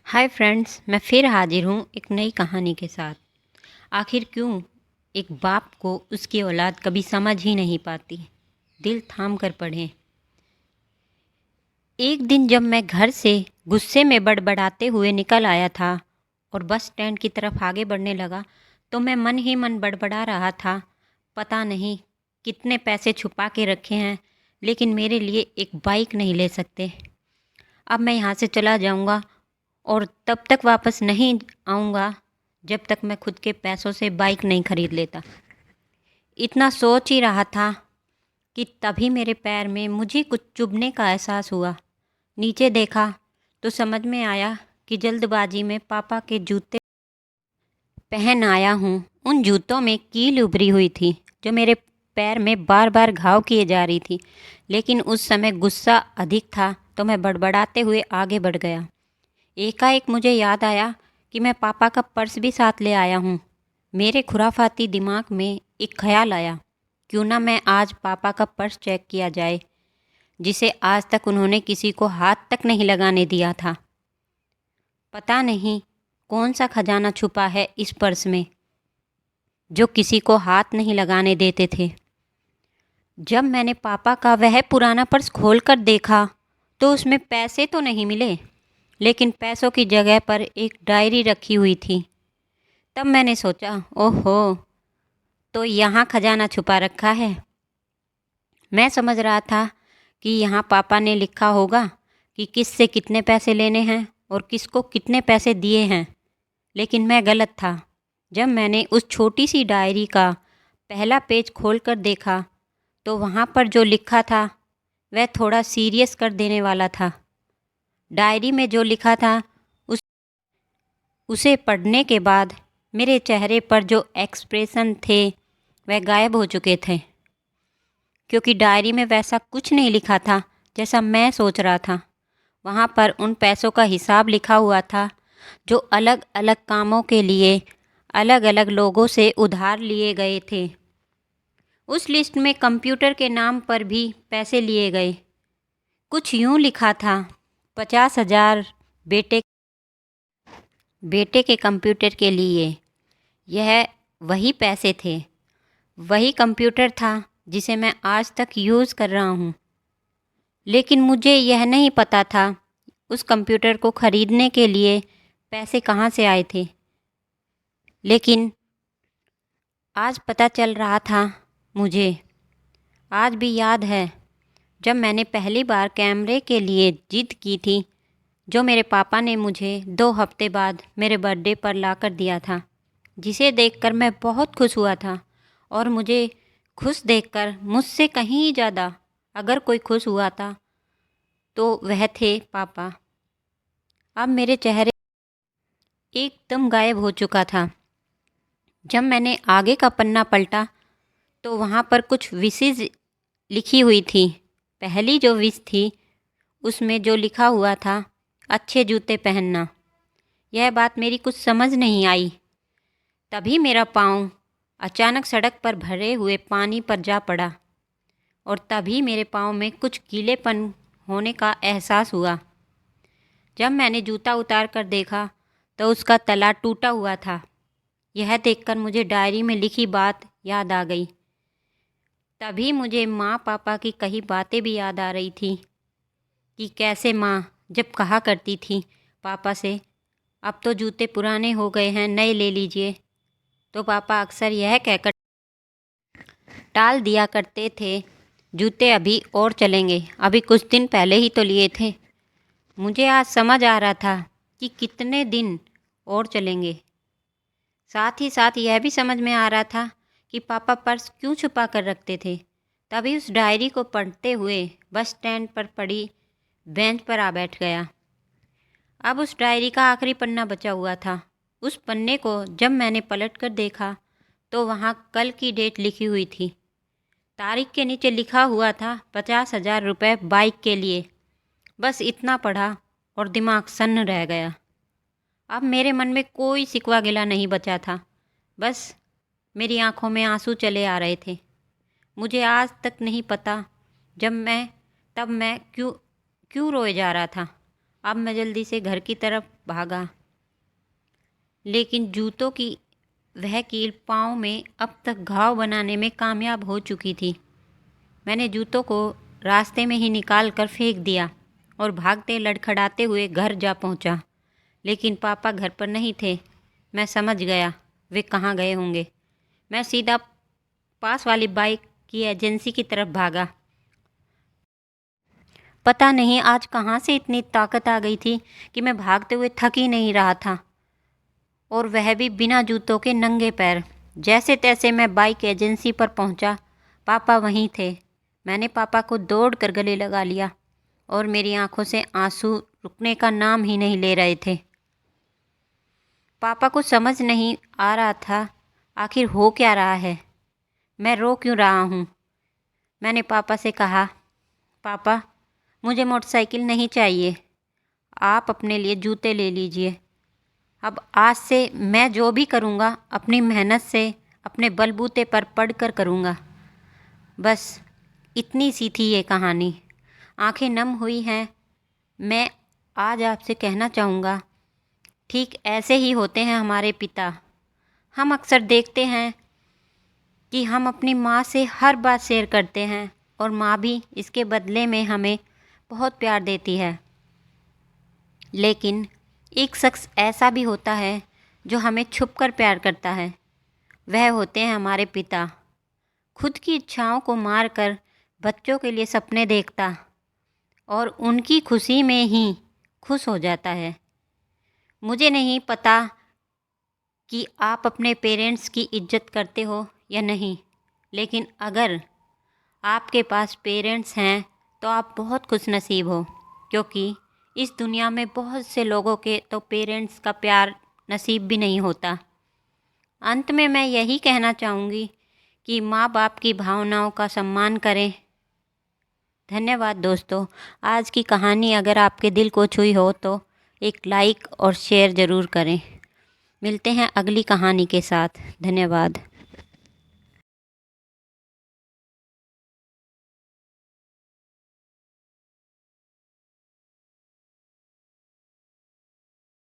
Hi friends, मैं फिर हाजिर हूँ एक नई कहानी के साथ। आखिर क्यों एक बाप को उसकी औलाद कभी समझ ही नहीं पाती। दिल थाम कर पढ़ें। एक दिन जब मैं घर से गुस्से में बड़बड़ाते हुए निकल आया था और बस स्टैंड की तरफ आगे बढ़ने लगा, तो मैं मन ही मन बड़बड़ा रहा था। पता नहीं कितने पैसे छुपा के रखे हैं, लेकिन मेरे लिए एक बाइक नहीं ले सकते। अब मैं यहाँ से चला जाऊँगा और तब तक वापस नहीं आऊँगा जब तक मैं खुद के पैसों से बाइक नहीं खरीद लेता। इतना सोच ही रहा था कि तभी मेरे पैर में मुझे कुछ चुभने का एहसास हुआ। नीचे देखा तो समझ में आया कि जल्दबाजी में पापा के जूते पहन आया हूँ। उन जूतों में कील उभरी हुई थी जो मेरे पैर में बार बार घाव किए जा रही थी। लेकिन उस समय गुस्सा अधिक था तो मैं बड़बड़ाते हुए आगे बढ़ गया। एकाएक मुझे याद आया कि मैं पापा का पर्स भी साथ ले आया हूँ। मेरे खुराफाती दिमाग में एक ख्याल आया, क्यों ना मैं आज पापा का पर्स चेक किया जाए, जिसे आज तक उन्होंने किसी को हाथ तक नहीं लगाने दिया था। पता नहीं कौन सा खजाना छुपा है इस पर्स में जो किसी को हाथ नहीं लगाने देते थे। जब मैंने पापा का वह पुराना पर्स खोलकर देखा तो उसमें पैसे तो नहीं मिले, लेकिन पैसों की जगह पर एक डायरी रखी हुई थी। तब मैंने सोचा, ओहो, तो यहाँ खजाना छुपा रखा है। मैं समझ रहा था कि यहाँ पापा ने लिखा होगा कि किस से कितने पैसे लेने हैं और किसको कितने पैसे दिए हैं, लेकिन मैं गलत था। जब मैंने उस छोटी सी डायरी का पहला पेज खोलकर देखा तो वहाँ पर जो लिखा था वह थोड़ा सीरियस कर देने वाला था। डायरी में जो लिखा था उसे पढ़ने के बाद मेरे चेहरे पर जो एक्सप्रेशन थे वह गायब हो चुके थे, क्योंकि डायरी में वैसा कुछ नहीं लिखा था जैसा मैं सोच रहा था। वहाँ पर उन पैसों का हिसाब लिखा हुआ था जो अलग अलग कामों के लिए अलग अलग लोगों से उधार लिए गए थे। उस लिस्ट में कंप्यूटर के नाम पर भी पैसे लिए गए। कुछ यूँ लिखा था, 50,000 बेटे बेटे के कंप्यूटर के लिए। यह वही पैसे थे, वही कंप्यूटर था जिसे मैं आज तक यूज़ कर रहा हूँ। लेकिन मुझे यह नहीं पता था उस कंप्यूटर को ख़रीदने के लिए पैसे कहाँ से आए थे। लेकिन आज पता चल रहा था मुझे। आज भी याद है जब मैंने पहली बार कैमरे के लिए जिद की थी, जो मेरे पापा ने मुझे 2 हफ्ते बाद मेरे बर्थडे पर ला कर दिया था, जिसे देखकर मैं बहुत खुश हुआ था। और मुझे खुश देखकर मुझसे कहीं ज़्यादा अगर कोई खुश हुआ था तो वह थे पापा। अब मेरे चेहरे एकदम गायब हो चुका था। जब मैंने आगे का पन्ना पलटा तो वहाँ पर कुछ विशेज़ लिखी हुई थी। पहली जो विश थी उसमें जो लिखा हुआ था, अच्छे जूते पहनना। यह बात मेरी कुछ समझ नहीं आई। तभी मेरा पाँव अचानक सड़क पर भरे हुए पानी पर जा पड़ा और तभी मेरे पाँव में कुछ गीलेपन होने का एहसास हुआ। जब मैंने जूता उतार कर देखा तो उसका तला टूटा हुआ था। यह देखकर मुझे डायरी में लिखी बात याद आ गई। तभी मुझे माँ पापा की कही बातें भी याद आ रही थी कि कैसे माँ जब कहा करती थी पापा से, अब तो जूते पुराने हो गए हैं, नए ले लीजिए, तो पापा अक्सर यह कहकर टाल दिया करते थे, जूते अभी और चलेंगे, अभी कुछ दिन पहले ही तो लिए थे। मुझे आज समझ आ रहा था कि कितने दिन और चलेंगे। साथ ही साथ यह भी समझ में आ रहा था कि पापा पर्स क्यों छुपा कर रखते थे। तभी उस डायरी को पढ़ते हुए बस स्टैंड पर पड़ी बेंच पर आ बैठ गया। अब उस डायरी का आखिरी पन्ना बचा हुआ था। उस पन्ने को जब मैंने पलट कर देखा तो वहाँ कल की डेट लिखी हुई थी। तारीख के नीचे लिखा हुआ था 50,000 रुपये बाइक के लिए। बस इतना पढ़ा और दिमाग सन्न रह गया। अब मेरे मन में कोई सिकवा गिला नहीं बचा था, बस मेरी आंखों में आंसू चले आ रहे थे। मुझे आज तक नहीं पता तब मैं क्यों क्यों रोए जा रहा था। अब मैं जल्दी से घर की तरफ भागा, लेकिन जूतों की वह कील पाँव में अब तक घाव बनाने में कामयाब हो चुकी थी। मैंने जूतों को रास्ते में ही निकाल कर फेंक दिया और भागते लड़खड़ाते हुए घर जा पहुंचा। लेकिन पापा घर पर नहीं थे। मैं समझ गया वे कहाँ गए होंगे। मैं सीधा पास वाली बाइक की एजेंसी की तरफ भागा। पता नहीं आज कहाँ से इतनी ताकत आ गई थी कि मैं भागते हुए थक ही नहीं रहा था, और वह भी बिना जूतों के नंगे पैर। जैसे तैसे मैं बाइक एजेंसी पर पहुंचा। पापा वहीं थे। मैंने पापा को दौड़ कर गले लगा लिया और मेरी आंखों से आंसू रुकने का नाम ही नहीं ले रहे थे। पापा को समझ नहीं आ रहा था आखिर हो क्या रहा है, मैं रो क्यों रहा हूँ। मैंने पापा से कहा, पापा मुझे मोटरसाइकिल नहीं चाहिए, आप अपने लिए जूते ले लीजिए। अब आज से मैं जो भी करूँगा अपनी मेहनत से अपने बलबूते पर पढ़कर करूँगा। बस इतनी सी थी ये कहानी। आंखें नम हुई हैं। मैं आज आपसे कहना चाहूँगा, ठीक ऐसे ही होते हैं हमारे पिता। हम अक्सर देखते हैं कि हम अपनी माँ से हर बात शेयर करते हैं और माँ भी इसके बदले में हमें बहुत प्यार देती है। लेकिन एक शख्स ऐसा भी होता है जो हमें छुपकर प्यार करता है। वह होते हैं हमारे पिता। खुद की इच्छाओं को मारकर बच्चों के लिए सपने देखता और उनकी खुशी में ही खुश हो जाता है। मुझे नहीं पता कि आप अपने पेरेंट्स की इज्जत करते हो या नहीं, लेकिन अगर आपके पास पेरेंट्स हैं तो आप बहुत खुशनसीब हो, क्योंकि इस दुनिया में बहुत से लोगों के तो पेरेंट्स का प्यार नसीब भी नहीं होता। अंत में मैं यही कहना चाहूँगी कि माँ बाप की भावनाओं का सम्मान करें। धन्यवाद दोस्तों। आज की कहानी अगर आपके दिल को छुई हो तो एक लाइक और शेयर ज़रूर करें। मिलते हैं अगली कहानी के साथ। धन्यवाद।